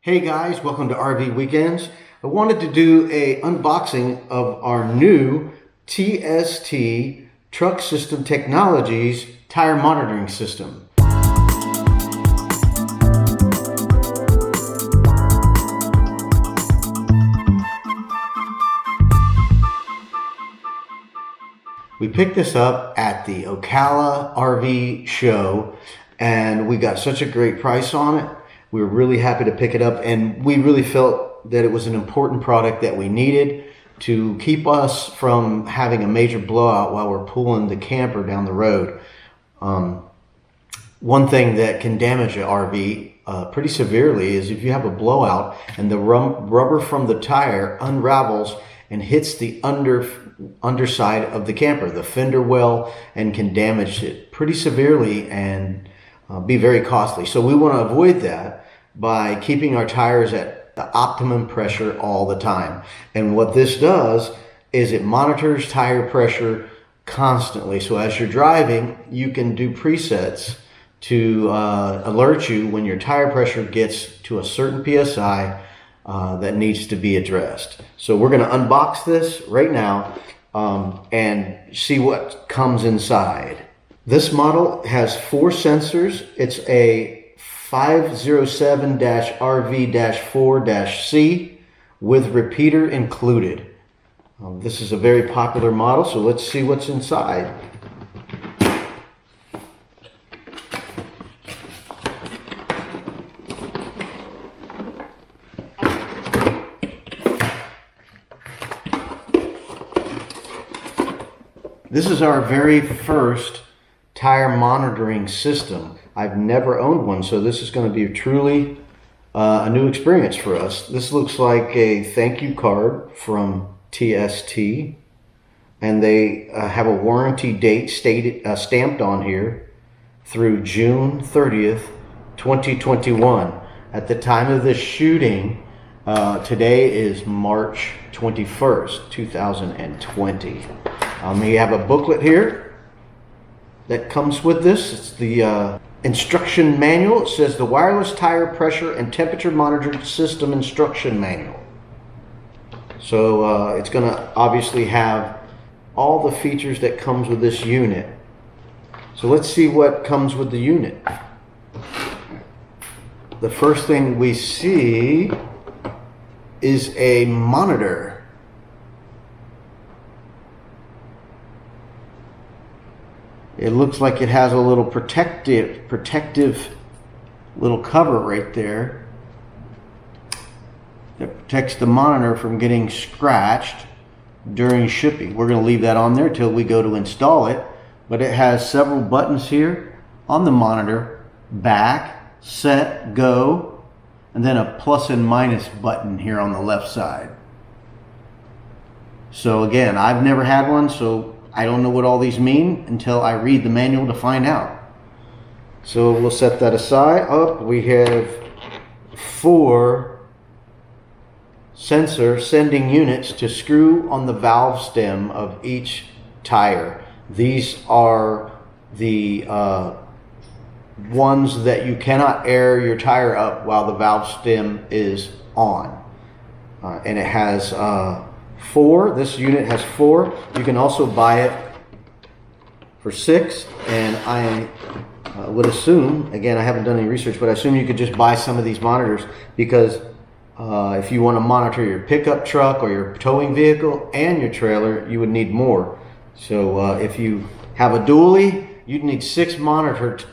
Hey guys, welcome to RV Weekends. I wanted to do a unboxing of our new TST Truck System Technologies tire monitoring system. We picked this up at the Ocala RV show and we got such a great price on it. We were really happy to pick it up, and we really felt that it was an important product that we needed to keep us from having a major blowout while we're pulling the camper down the road. One thing that can damage an RV pretty severely is if you have a blowout and the rubber from the tire unravels and hits the underside of the camper, the fender well, and can damage it pretty severely and be very costly. So we want to avoid that by keeping our tires at the optimum pressure all the time. And what this does is it monitors tire pressure constantly. So as you're driving, you can do presets to alert you when your tire pressure gets to a certain PSI that needs to be addressed. So we're going to unbox this right now and see what comes inside. This model has 4 sensors. It's a 507-RV-4-C with repeater included. This is a very popular model, so let's see what's inside. This is our very first tire monitoring system. I've never owned one, so this is going to be truly a new experience for us. This looks like a thank you card from TST, and they have a warranty date stamped on here through June 30th, 2021. At the time of this shooting, today is March 21st, 2020. We have a booklet here that comes with this. It's the instruction manual. It says the wireless tire pressure and temperature monitoring system instruction manual. So it's going to obviously have all the features that comes with this unit. So let's see what comes with the unit. The first thing we see is a monitor. It looks like it has a little protective little cover right there that protects the monitor from getting scratched during shipping. We're going to leave that on there till we go to install it, but it has several buttons here on the monitor: back, set, go, and then a plus and minus button here on the left side. So again, I've never had one, so I don't know what all these mean until I read the manual to find out. So we'll set that aside. We have 4 sensor sending units to screw on the valve stem of each tire. These are the ones that you cannot air your tire up while the valve stem is on. And it has 4. This unit has 4. You can also buy it for 6, and I would assume, again, I haven't done any research, but I assume you could just buy some of these monitors, because if you want to monitor your pickup truck or your towing vehicle and your trailer, you would need more. So if you have a dually, you'd need 6 monitors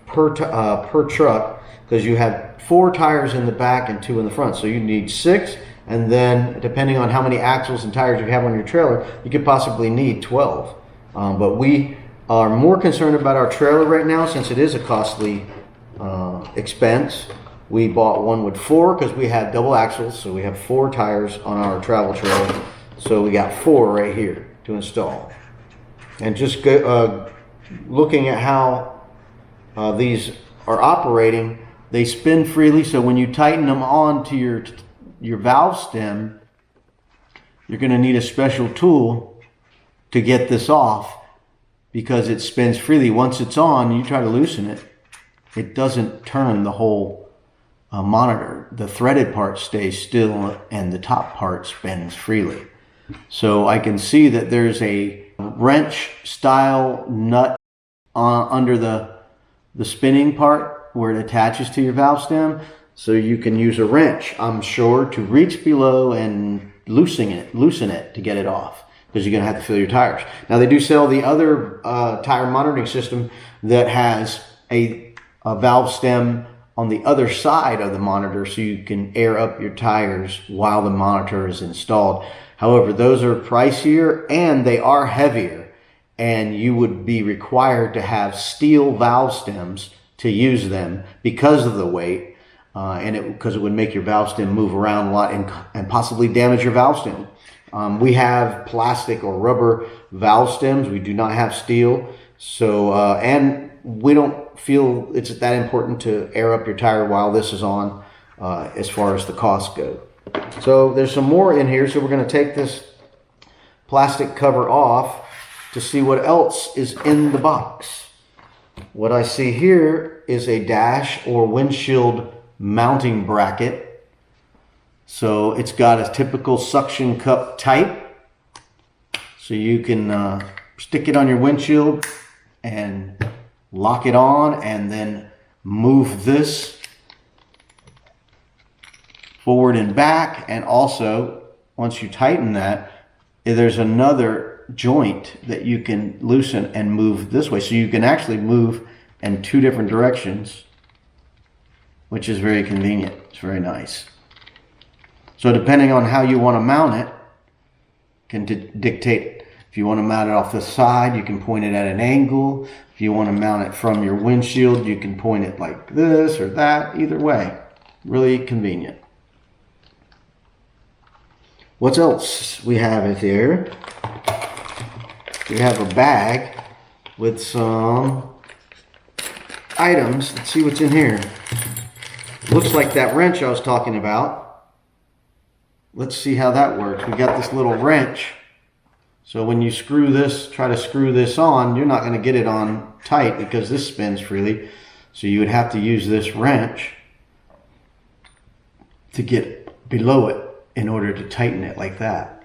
per truck, because you have 4 tires in the back and 2 in the front, so you need 6. And then, depending on how many axles and tires you have on your trailer, you could possibly need 12. But we are more concerned about our trailer right now, since it is a costly expense. We bought one with 4 because we had double axles, so we have 4 tires on our travel trailer. So we got 4 right here to install. And just looking at how these are operating, they spin freely, so when you tighten them on to your valve stem, you're going to need a special tool to get this off, because it spins freely. Once it's on, you try to loosen it, it doesn't turn the whole monitor. The threaded part stays still and the top part spins freely. So I can see that there's a wrench style nut under the spinning part where it attaches to your valve stem. So you can use a wrench, I'm sure, to reach below and loosen it to get it off, because you're going to have to fill your tires. Now they do sell the other tire monitoring system that has a valve stem on the other side of the monitor, so you can air up your tires while the monitor is installed. However, those are pricier and they are heavier, and you would be required to have steel valve stems to use them because of the weight, because it would make your valve stem move around a lot and possibly damage your valve stem. We have plastic or rubber valve stems. We do not have steel. So, and we don't feel it's that important to air up your tire while this is on, as far as the costs go. So there's some more in here. So we're going to take this plastic cover off to see what else is in the box. What I see here is a dash or windshield mounting bracket. So it's got a typical suction cup type. So you can stick it on your windshield and lock it on, and then move this forward and back. And also, once you tighten that, there's another joint that you can loosen and move this way. So you can actually move in two different directions, which is very convenient. It's very nice. So depending on how you want to mount it, can dictate. If you want to mount it off the side, you can point it at an angle. If you want to mount it from your windshield, you can point it like this or that. Either way, really convenient. What else we have in there? We have a bag with some items. Let's see what's in here. Looks like that wrench I was talking about. Let's see how that works. We got this little wrench. So when you screw this, try to screw this on, you're not going to get it on tight because this spins freely. So you would have to use this wrench to get below it in order to tighten it like that.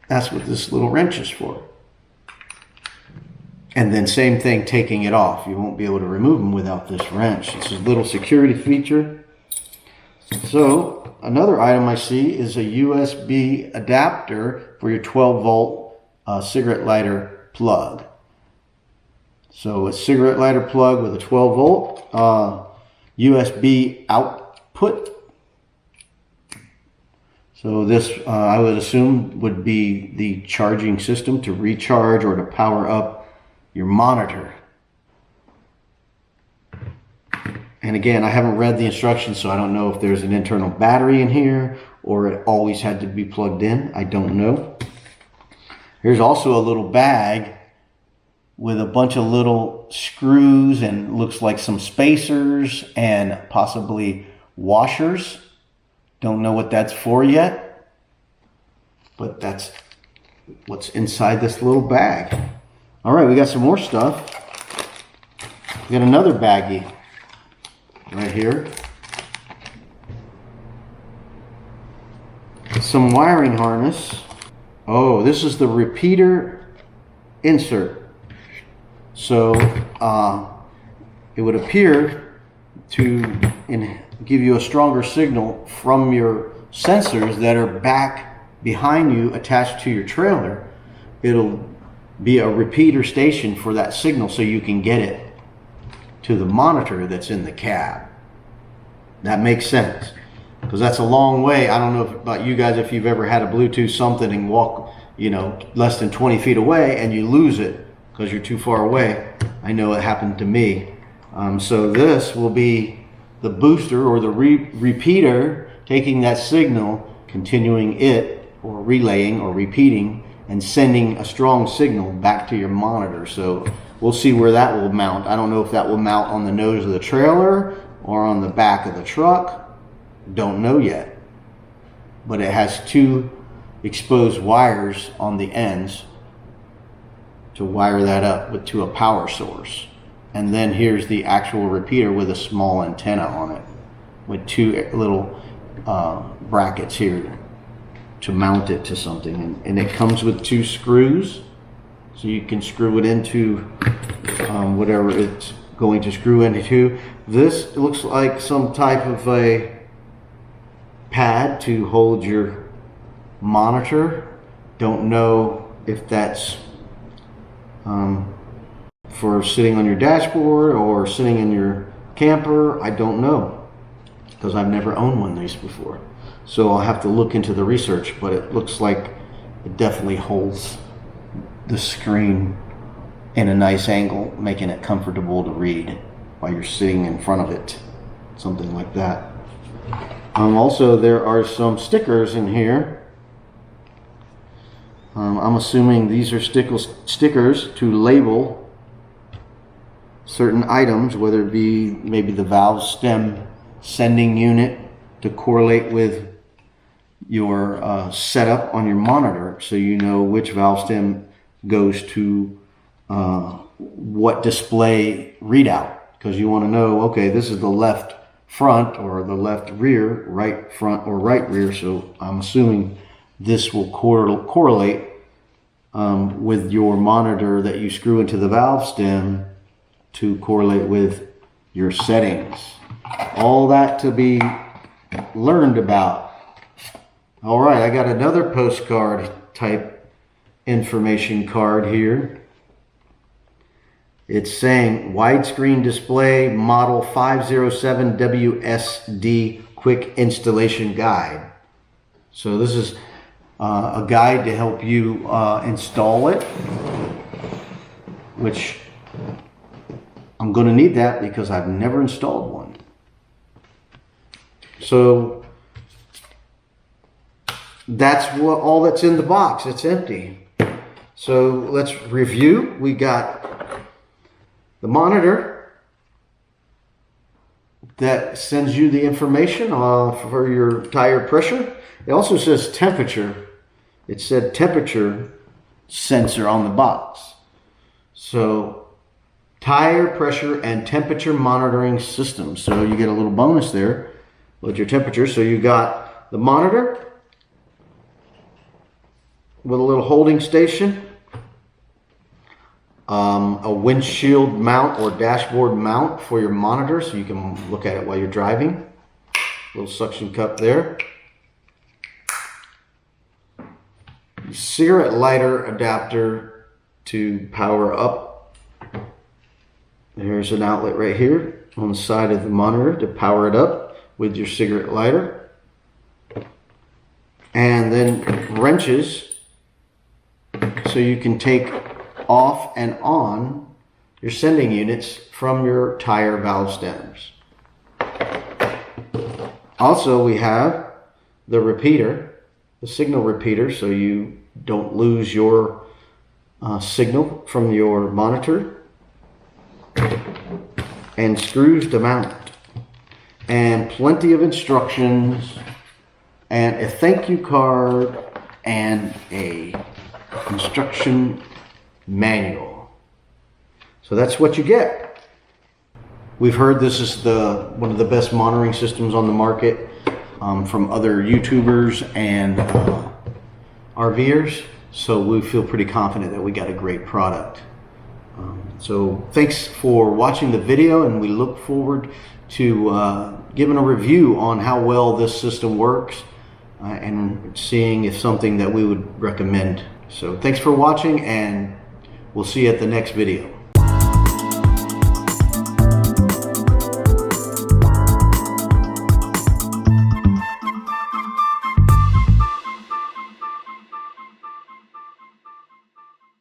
That's what this little wrench is for. And then same thing, taking it off. You won't be able to remove them without this wrench. It's a little security feature. So another item I see is a USB adapter for your 12-volt cigarette lighter plug. So a cigarette lighter plug with a 12-volt USB output. So this, I would assume, would be the charging system to recharge or to power up your monitor. And again, I haven't read the instructions, so I don't know if there's an internal battery in here or it always had to be plugged in. I don't know. Here's also a little bag with a bunch of little screws and looks like some spacers and possibly washers. Don't know what that's for yet, but that's what's inside this little bag. All right, we got some more stuff. We got another baggie right here. Some wiring harness. Oh, this is the repeater insert. So it would appear to give you a stronger signal from your sensors that are back behind you attached to your trailer. It'll be a repeater station for that signal so you can get it to the monitor that's in the cab. That makes sense, because that's a long way. I don't know about you guys, if you've ever had a Bluetooth something and walk, less than 20 feet away and you lose it because you're too far away. I know it happened to me. So this will be the booster or the repeater taking that signal, continuing it, or relaying or repeating, and sending a strong signal back to your monitor. So we'll see where that will mount. I don't know if that will mount on the nose of the trailer or on the back of the truck. Don't know yet. But it has two exposed wires on the ends to wire that up to a power source. And then here's the actual repeater with a small antenna on it, with two little brackets here to mount it to something. And it comes with two screws, so you can screw it into whatever it's going to screw into. This looks like some type of a pad to hold your monitor. Don't know if that's for sitting on your dashboard or sitting in your camper. I don't know, because I've never owned one of these before. So I'll have to look into the research, but it looks like it definitely holds the screen in a nice angle, making it comfortable to read while you're sitting in front of it, something like that. Also, there are some stickers in here. I'm assuming these are stickers to label certain items, whether it be maybe the valve stem sending unit to correlate with your setup on your monitor, so you know which valve stem goes to what display readout, because you want to know, okay, this is the left front or the left rear, right front or right rear. So I'm assuming this will correlate with your monitor that you screw into the valve stem to correlate with your settings. All that to be learned about. All right, I got another postcard type information card here. It's saying widescreen display model 507 WSD quick installation guide. So this is a guide to help you install it, which I'm going to need that because I've never installed one. So that's all that's in the box. It's empty. So let's review. We got the monitor that sends you the information for your tire pressure. It also says temperature. It said temperature sensor on the box. So tire pressure and temperature monitoring system. So you get a little bonus there with your temperature. So you got the monitor with a little holding station, a windshield mount or dashboard mount for your monitor so you can look at it while you're driving. Little suction cup there. Cigarette lighter adapter to power up. There's an outlet right here on the side of the monitor to power it up with your cigarette lighter. And then wrenches so you can take off and on your sending units from your tire valve stems. Also, we have the repeater, the signal repeater, so you don't lose your signal from your monitor, and screws to mount, and plenty of instructions, and a thank you card, and a instruction manual. So that's what you get. We've heard this is one of the best monitoring systems on the market from other YouTubers and RVers. So we feel pretty confident that we got a great product. So thanks for watching the video, and we look forward to giving a review on how well this system works and seeing if something that we would recommend. So thanks for watching, and we'll see you at the next video.